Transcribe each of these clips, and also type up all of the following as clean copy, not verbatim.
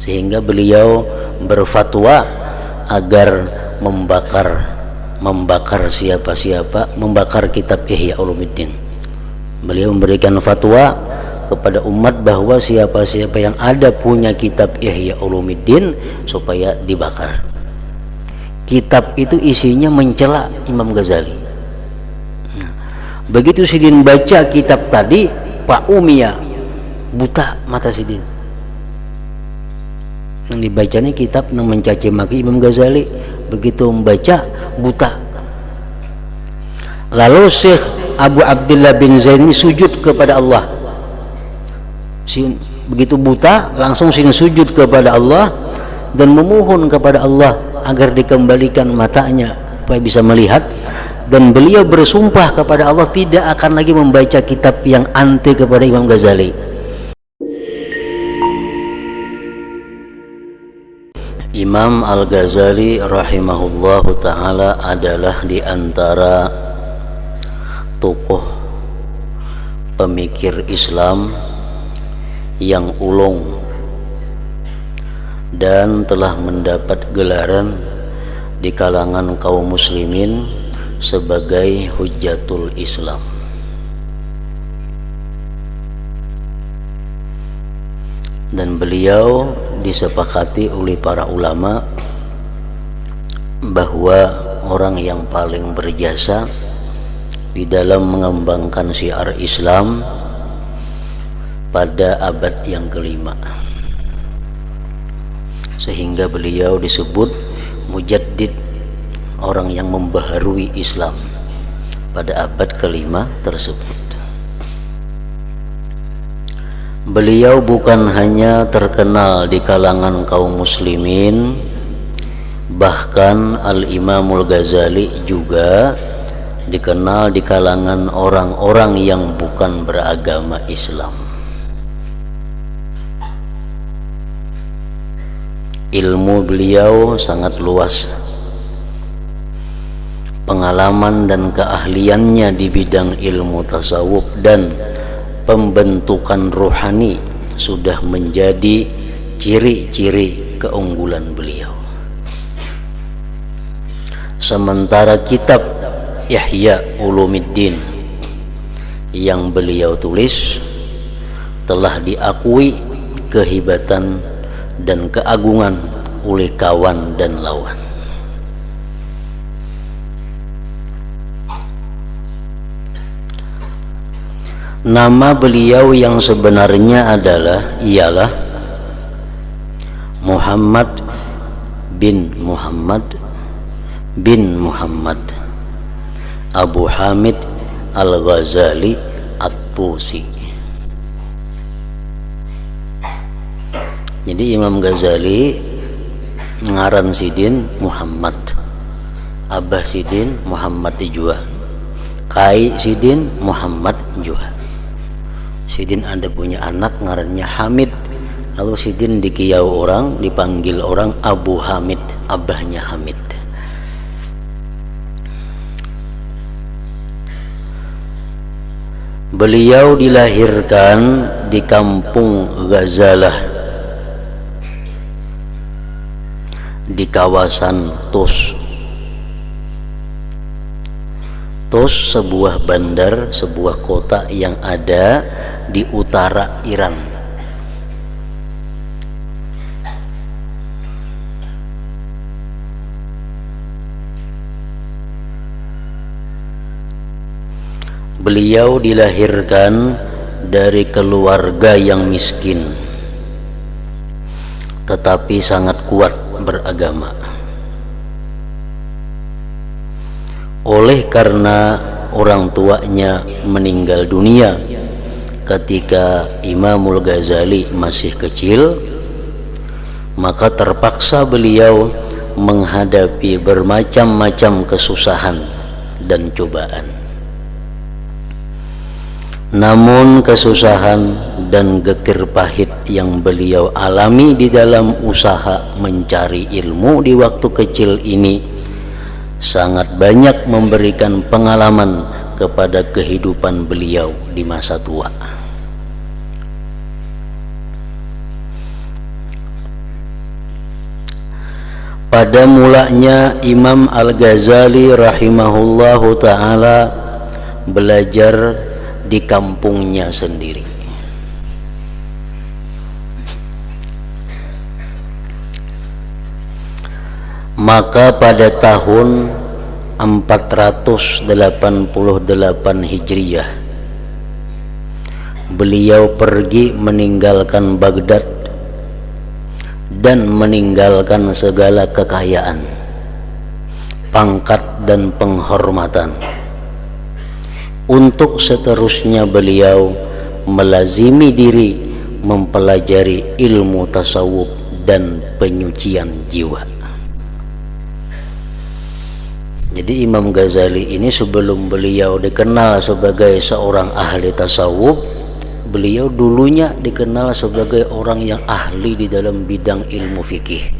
sehingga beliau berfatwa agar membakar siapa-siapa, membakar kitab Ihya Ulumuddin. Beliau memberikan fatwa kepada umat bahwa siapa-siapa yang ada punya kitab Ihya Ulumuddin supaya dibakar. Kitab itu isinya mencela Imam Ghazali. Begitu Sidin baca kitab tadi, Pak Umia buta mata Sidin. Yang dibacanya kitab yang mencaci maki Imam Ghazali. Begitu membaca buta. Lalu Syekh Abu Abdullah bin Zaid ini sujud kepada Allah. Begitu buta langsung sujud kepada Allah dan memohon kepada Allah agar dikembalikan matanya supaya bisa melihat. Dan beliau bersumpah kepada Allah tidak akan lagi membaca kitab yang anti kepada Imam Ghazali. Imam Al-Ghazali rahimahullahu ta'ala adalah di antara tokoh pemikir Islam yang ulung dan telah mendapat gelaran di kalangan kaum muslimin sebagai Hujjatul Islam. Dan beliau disepakati oleh para ulama bahwa orang yang paling berjasa di dalam mengembangkan syiar Islam pada abad yang kelima, sehingga beliau disebut mujaddid, orang yang membaharui Islam pada abad kelima tersebut. Beliau bukan hanya terkenal di kalangan kaum muslimin, bahkan Al-Imamul Ghazali juga dikenal di kalangan orang-orang yang bukan beragama Islam. Ilmu beliau sangat luas. Pengalaman dan keahliannya di bidang ilmu tasawuf dan pembentukan rohani sudah menjadi ciri-ciri keunggulan beliau. Sementara kitab Ihya Ulumuddin yang beliau tulis telah diakui kehebatan dan keagungan oleh kawan dan lawan. Nama beliau yang sebenarnya ialah Muhammad bin Muhammad Abu Hamid Al-Ghazali At-Tusi. Jadi Imam Ghazali ngaran Sidin Muhammad, Abah Sidin Muhammad juga, Kai Sidin Muhammad juga. Sidin ada punya anak ngarannya Hamid, lalu Sidin dikiau orang, dipanggil orang Abu Hamid, abahnya Hamid. Beliau dilahirkan di kampung Ghazalah di kawasan Tus. Tus sebuah bandar, sebuah kota yang ada di utara Iran. Beliau dilahirkan dari keluarga yang miskin tetapi sangat kuat beragama. Oleh karena orang tuanya meninggal dunia ketika Imamul Ghazali masih kecil, maka terpaksa beliau menghadapi bermacam-macam kesusahan dan cobaan. Namun kesusahan dan getir pahit yang beliau alami di dalam usaha mencari ilmu di waktu kecil ini sangat banyak memberikan pengalaman kepada kehidupan beliau di masa tua. Pada mulanya Imam Al-Ghazali rahimahullahu ta'ala belajar di kampungnya sendiri. Maka pada tahun 488 Hijriah beliau pergi meninggalkan Baghdad dan meninggalkan segala kekayaan, pangkat dan penghormatan. Untuk seterusnya beliau melazimi diri mempelajari ilmu tasawuf dan penyucian jiwa. Jadi Imam Ghazali ini sebelum beliau dikenal sebagai seorang ahli tasawuf, beliau dulunya dikenal sebagai orang yang ahli di dalam bidang ilmu fikih,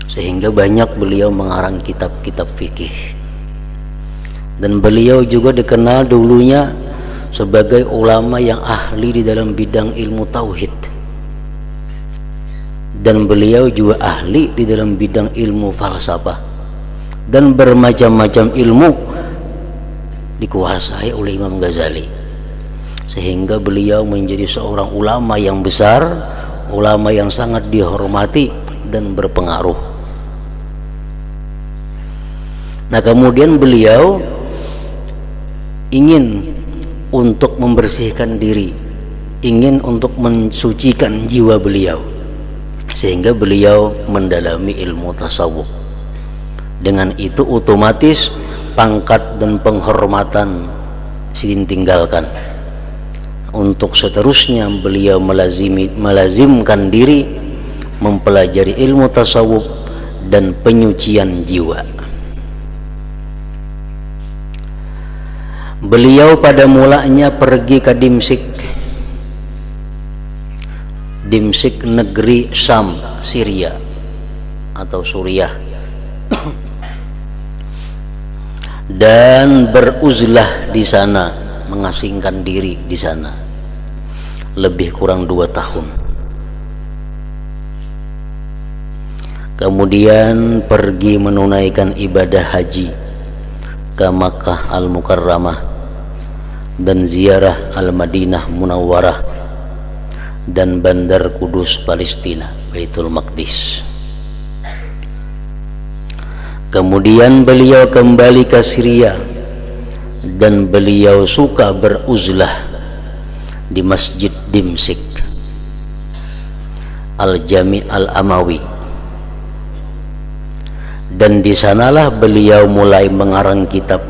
sehingga banyak beliau mengarang kitab-kitab fikih. Dan beliau juga dikenal dulunya sebagai ulama yang ahli di dalam bidang ilmu tauhid, dan beliau juga ahli di dalam bidang ilmu falsafah, dan bermacam-macam ilmu dikuasai oleh Imam Ghazali, sehingga beliau menjadi seorang ulama yang besar, ulama yang sangat dihormati dan berpengaruh. Nah, kemudian beliau ingin untuk membersihkan diri, ingin untuk mensucikan jiwa beliau, sehingga beliau mendalami ilmu tasawuf. Dengan itu otomatis pangkat dan penghormatan ditinggalkan. Untuk seterusnya beliau melazimkan diri mempelajari ilmu tasawuf dan penyucian jiwa. Beliau pada mulanya pergi ke Dimsyik negeri Syam, Syria atau Suriah, dan beruzlah di sana, mengasingkan diri di sana lebih kurang 2 tahun. Kemudian pergi menunaikan ibadah haji ke Makkah Al-Mukarramah dan ziarah Al-Madinah Munawwarah dan Bandar Kudus Palestina, Baitul Maqdis. Kemudian beliau kembali ke Syria dan beliau suka beruzlah di Masjid Dimsyik Al-Jami' Al-Amawi, dan di sanalah beliau mulai mengarang kitab,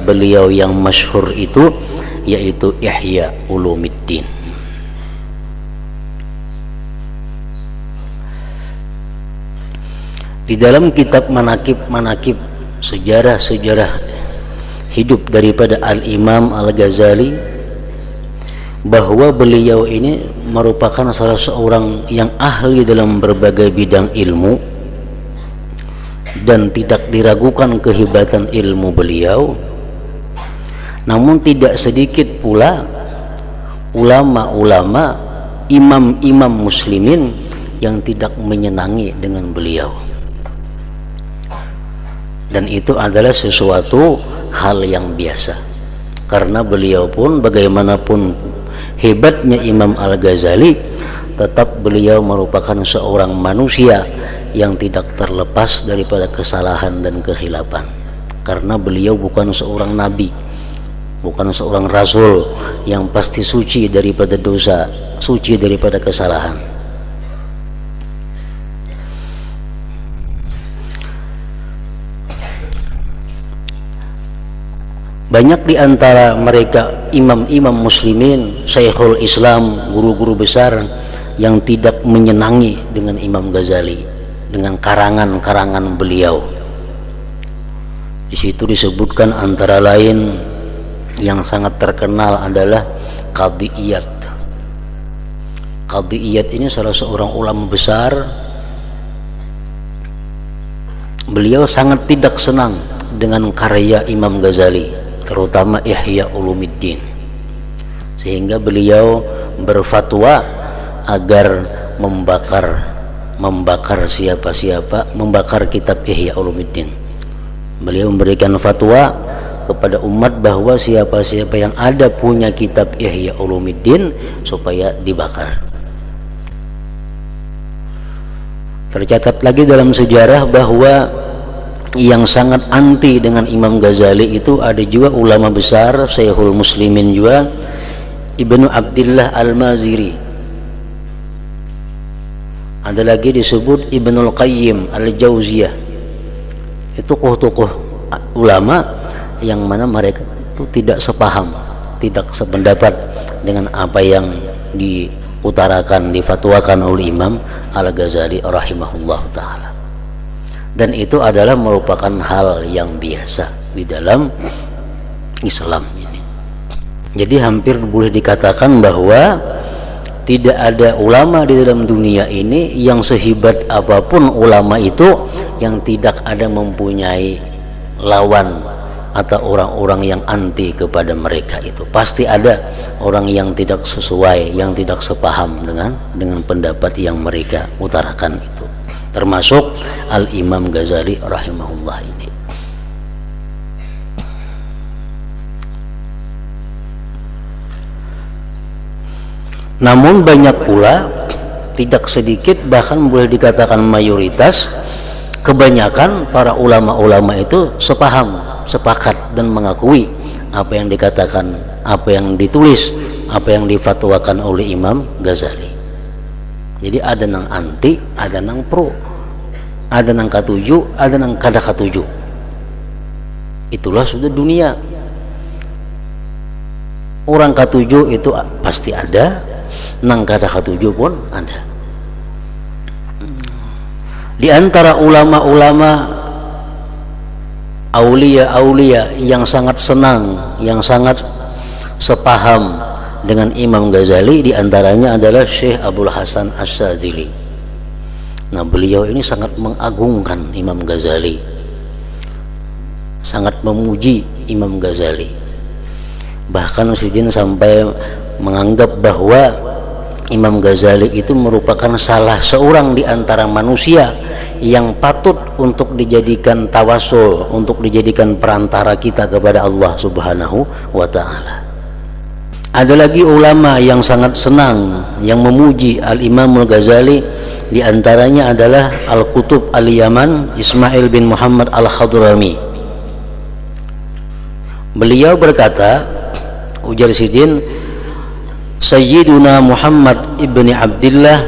beliau yang masyhur itu, yaitu Ihya Ulumuddin. Di dalam kitab manakib sejarah hidup daripada Al-Imam Al-Ghazali, bahwa beliau ini merupakan salah seorang yang ahli dalam berbagai bidang ilmu, dan tidak diragukan kehebatan ilmu beliau. Namun tidak sedikit pula ulama-ulama, imam-imam muslimin yang tidak menyenangi dengan beliau, dan itu adalah sesuatu hal yang biasa, karena beliau pun bagaimanapun hebatnya Imam Al-Ghazali, tetap beliau merupakan seorang manusia yang tidak terlepas daripada kesalahan dan kehilapan, karena beliau bukan seorang nabi, bukan seorang rasul yang pasti suci daripada dosa, suci daripada kesalahan. Banyak di antara mereka imam-imam muslimin, Syekhul Islam, guru-guru besar yang tidak menyenangi dengan Imam Ghazali, dengan karangan-karangan beliau. Di situ disebutkan antara lain yang sangat terkenal adalah Qadhi Iyad. Qadhi Iyad ini salah seorang ulama besar. Beliau sangat tidak senang dengan karya Imam Ghazali, terutama Ihya Ulumuddin, sehingga beliau berfatwa agar membakar siapa-siapa, membakar kitab Ihya Ulumuddin. Beliau memberikan fatwa kepada umat bahwa siapa-siapa yang ada punya kitab Ihya Ulumuddin supaya dibakar. Tercatat lagi dalam sejarah bahwa yang sangat anti dengan Imam Ghazali itu ada juga ulama besar, Syekhul Muslimin juga, Ibnu Abdillah Al-Maziri. Ada lagi disebut Ibnul Qayyim Al-Jauziyah. Itu tokoh-tokoh ulama yang mana mereka itu tidak sepaham, tidak sependapat dengan apa yang diutarakan, difatwakan oleh Imam Al-Ghazali rahimahullah ta'ala. Dan itu adalah merupakan hal yang biasa di dalam Islam ini. Jadi hampir boleh dikatakan bahwa tidak ada ulama di dalam dunia ini yang sehebat apapun ulama itu yang tidak ada mempunyai lawan atau orang-orang yang anti kepada mereka. Itu pasti ada orang yang tidak sesuai, yang tidak sepaham dengan pendapat yang mereka utarakan itu, termasuk Al-Imam Ghazali rahimahullah ini. Namun banyak pula, tidak sedikit, bahkan boleh dikatakan mayoritas, kebanyakan para ulama-ulama itu sepaham, sepakat dan mengakui apa yang dikatakan, apa yang ditulis, apa yang difatwakan oleh Imam Ghazali. Jadi ada nang anti, ada nang pro, ada nang katuju, ada nang kada katuju. Itulah sudah dunia. Orang katuju itu pasti ada, nang kada katuju pun ada. Di antara ulama-ulama aulia-aulia yang sangat senang, yang sangat sepaham dengan Imam Ghazali, di antaranya adalah Syekh Abdul Hasan Asy-Syadzili. Nah, beliau ini sangat mengagungkan Imam Ghazali, sangat memuji Imam Ghazali. Bahkan Syedin sampai menganggap bahwa Imam Ghazali itu merupakan salah seorang di antara manusia yang patut untuk dijadikan tawasul, untuk dijadikan perantara kita kepada Allah Subhanahu wa ta'ala. Ada lagi ulama yang sangat senang, yang memuji Al-Imam Al-Ghazali, di antaranya adalah Al-Qutub Al-Yaman Ismail bin Muhammad Al-Hadrami. Beliau berkata, ujar Sidin, Sayyiduna Muhammad ibni Abdillah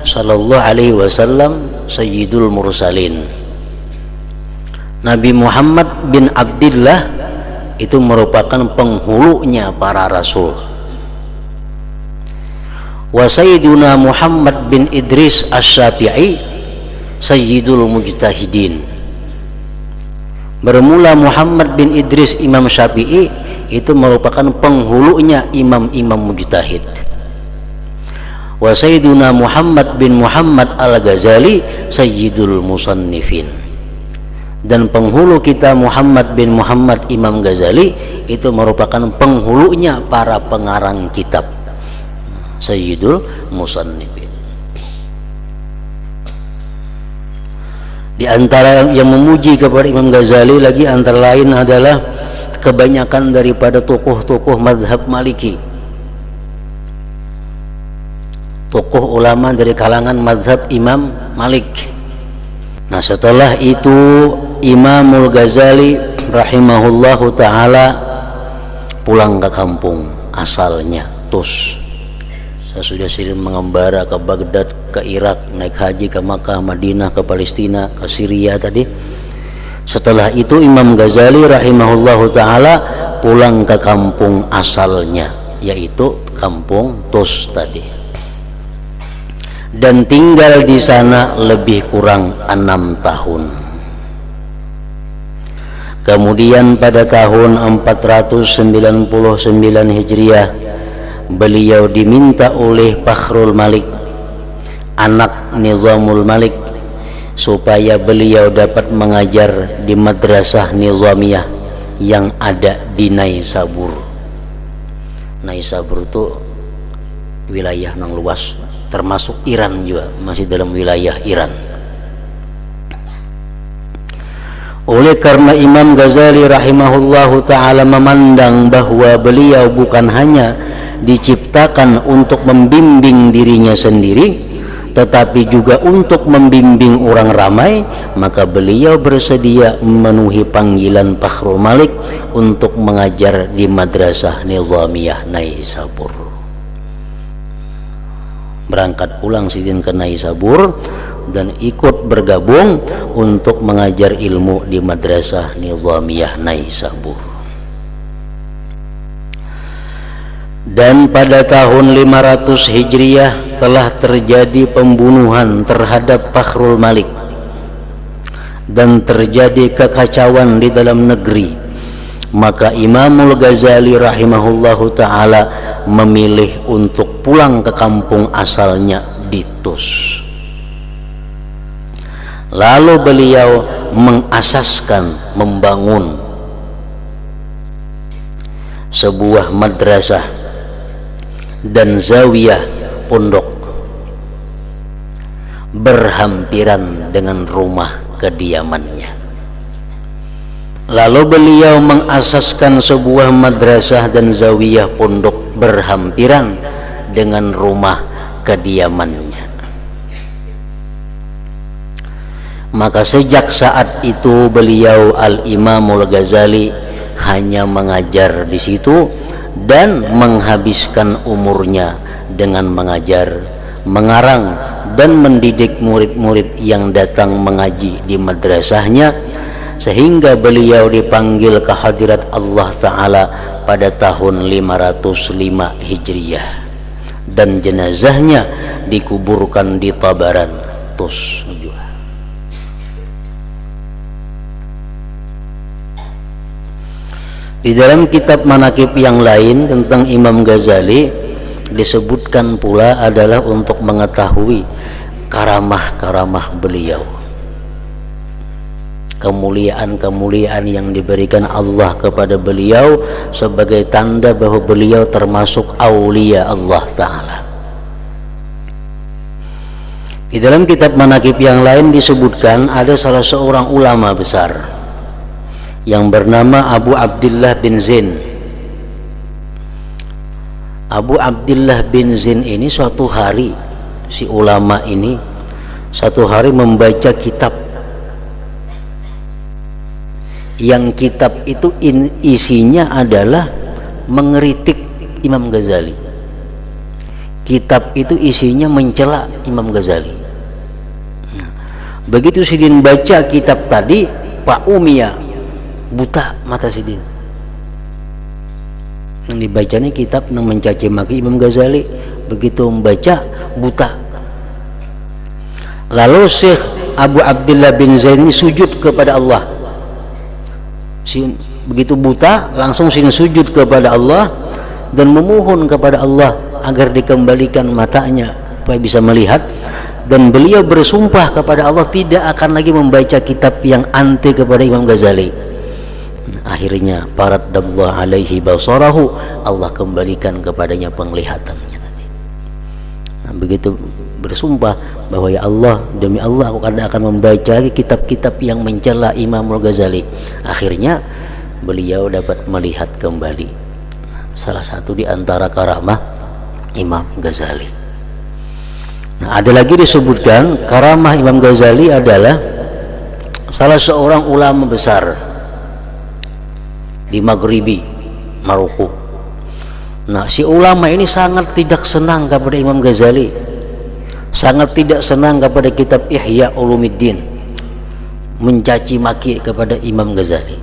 sallallahu alaihi wasallam Sayyidul Mursalin. Nabi Muhammad bin Abdillah itu merupakan penghulunya para rasul. Wa Sayyiduna Muhammad bin Idris Asy-Syafi'i Sayyidul Mujtahidin. Bermula Muhammad bin Idris Imam Syafi'i itu merupakan penghulunya imam-imam mujtahid. Wa Sayyiduna Muhammad bin Muhammad Al-Ghazali Sayyidul Musannifin. Dan penghulu kita Muhammad bin Muhammad Imam Ghazali itu merupakan penghulunya para pengarang kitab, Sayyidul Musannifin. Di antara yang memuji kepada Imam Ghazali lagi antara lain adalah kebanyakan daripada tokoh-tokoh mazhab Maliki, tokoh ulama dari kalangan mazhab Imam Malik. Nah, setelah itu Imamul Ghazali rahimahullahu ta'ala pulang ke kampung asalnya, Tus. Saya sudah sering mengembara ke Baghdad, ke Irak, naik haji ke Makkah, Madinah, ke Palestina, ke Syria tadi. Setelah itu Imam Ghazali rahimahullahu ta'ala pulang ke kampung asalnya, yaitu kampung Tus tadi, dan tinggal di sana lebih kurang 6 tahun. Kemudian pada tahun 499 Hijriah beliau diminta oleh Fakhrul Malik, anak Nizamul Malik, supaya beliau dapat mengajar di madrasah Nizamiyah yang ada di Naisabur. Naisabur itu wilayah nang luas, termasuk Iran juga, masih dalam wilayah Iran. Oleh karena Imam Ghazali rahimahullahu ta'ala memandang bahwa beliau bukan hanya diciptakan untuk membimbing dirinya sendiri, tetapi juga untuk membimbing orang ramai, maka beliau bersedia memenuhi panggilan Fakhrul Malik untuk mengajar di Madrasah Nizamiyah Naisabur. Berangkat pulang Sidin ke Naisabur dan ikut bergabung untuk mengajar ilmu di Madrasah Nizamiyah Naisabur. Dan pada tahun 500 Hijriah telah terjadi pembunuhan terhadap Fakhrul Malik dan terjadi kekacauan di dalam negeri. Maka Imamul Ghazali rahimahullahu ta'ala memilih untuk pulang ke kampung asalnya di Tus. Lalu beliau mengasaskan, membangun sebuah madrasah dan zawiyah pondok berhampiran dengan rumah kediamannya. Lalu beliau mengasaskan sebuah madrasah dan zawiyah pondok berhampiran dengan rumah kediamannya. Maka sejak saat itu beliau Al-Imamul Ghazali hanya mengajar di situ dan menghabiskan umurnya dengan mengajar, mengarang dan mendidik murid-murid yang datang mengaji di madrasahnya, sehingga beliau dipanggil ke hadirat Allah Ta'ala pada tahun 505 Hijriah dan jenazahnya dikuburkan di Tabaran, Tus. Di dalam kitab manaqib yang lain tentang Imam Ghazali disebutkan pula adalah untuk mengetahui karamah-karamah beliau, kemuliaan-kemuliaan yang diberikan Allah kepada beliau sebagai tanda bahwa beliau termasuk aulia Allah Ta'ala. Di dalam kitab manaqib yang lain disebutkan ada salah seorang ulama besar yang bernama Abu Abdillah bin Zain. Abu Abdillah bin Zain ini suatu hari, si ulama ini satu hari membaca kitab, yang kitab itu isinya adalah mengkritik Imam Ghazali. Kitab itu isinya mencela Imam Ghazali. Begitu Sidin baca kitab tadi, Pak Umiyah, buta mata Sidin. Yang dibacanya kitab yang mencaci maki Imam Ghazali, begitu membaca buta. Lalu Syekh Abu Abdillah bin Zain ini sujud kepada Allah. Begitu buta langsung sujud kepada Allah dan memohon kepada Allah agar dikembalikan matanya supaya bisa melihat, dan beliau bersumpah kepada Allah tidak akan lagi membaca kitab yang anti kepada Imam Ghazali. Akhirnya faradallahu alaihi basarahu, Allah kembalikan kepadanya penglihatannya tadi. Nah, begitu bersumpah bahwa ya Allah, demi Allah aku akan membaca kitab-kitab yang mencela Imamul Ghazali. Akhirnya beliau dapat melihat kembali. Salah satu di antara karamah Imam Ghazali. Nah, ada lagi disebutkan karamah Imam Ghazali adalah salah seorang ulama besar di Maghribi, Maroko. Nah, si ulama ini sangat tidak senang kepada Imam Ghazali, sangat tidak senang kepada kitab Ihya Ulumuddin, mencaci maki kepada Imam Ghazali.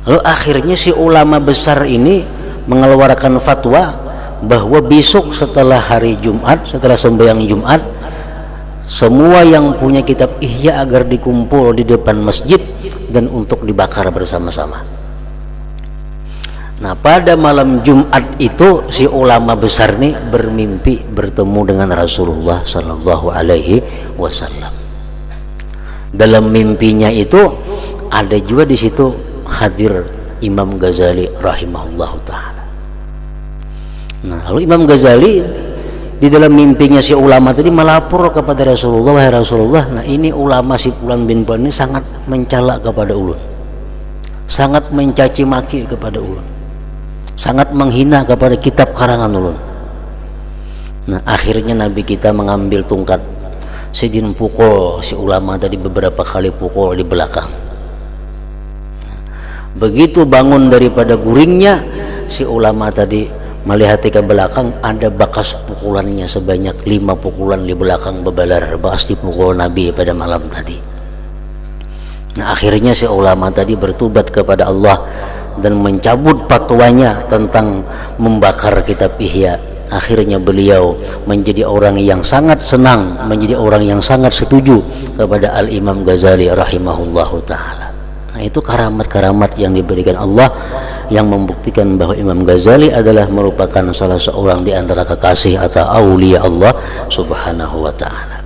Lalu akhirnya si ulama besar ini mengeluarkan fatwa bahwa besok setelah hari Jumat, setelah sembahyang Jumat, semua yang punya kitab Ihya agar dikumpul di depan masjid dan untuk dibakar bersama-sama. Nah, pada malam Jumat itu si ulama besar ini bermimpi bertemu dengan Rasulullah Sallallahu Alaihi Wasallam. Dalam mimpinya itu ada juga di situ hadir Imam Ghazali rahimahullah taala. Nah, lalu Imam Ghazali di dalam mimpinya si ulama tadi melapor kepada Rasulullah, wahai Rasulullah, nah ini ulama si Fulan bin Fulan ini sangat mencela kepada ulun, sangat mencaci maki kepada ulun, sangat menghina kepada kitab karangan ulun. Nah, akhirnya Nabi kita mengambil tungkat, Sidin pukul si ulama tadi beberapa kali, pukul di belakang. Begitu bangun daripada guringnya, si ulama tadi melihat ke belakang, ada bekas pukulannya sebanyak 5 pukulan di belakang bebalar, bekas dipukul Nabi pada malam tadi. Nah, akhirnya si ulama tadi bertobat kepada Allah dan mencabut fatwanya tentang membakar kitab Ihya. Akhirnya beliau menjadi orang yang sangat senang, menjadi orang yang sangat setuju kepada Al-Imam Ghazali rahimahullahu ta'ala. Nah, itu karamat-karamat yang diberikan Allah yang membuktikan bahwa Imam Ghazali adalah merupakan salah seorang di antara kekasih atau aulia Allah subhanahu wa ta'ala.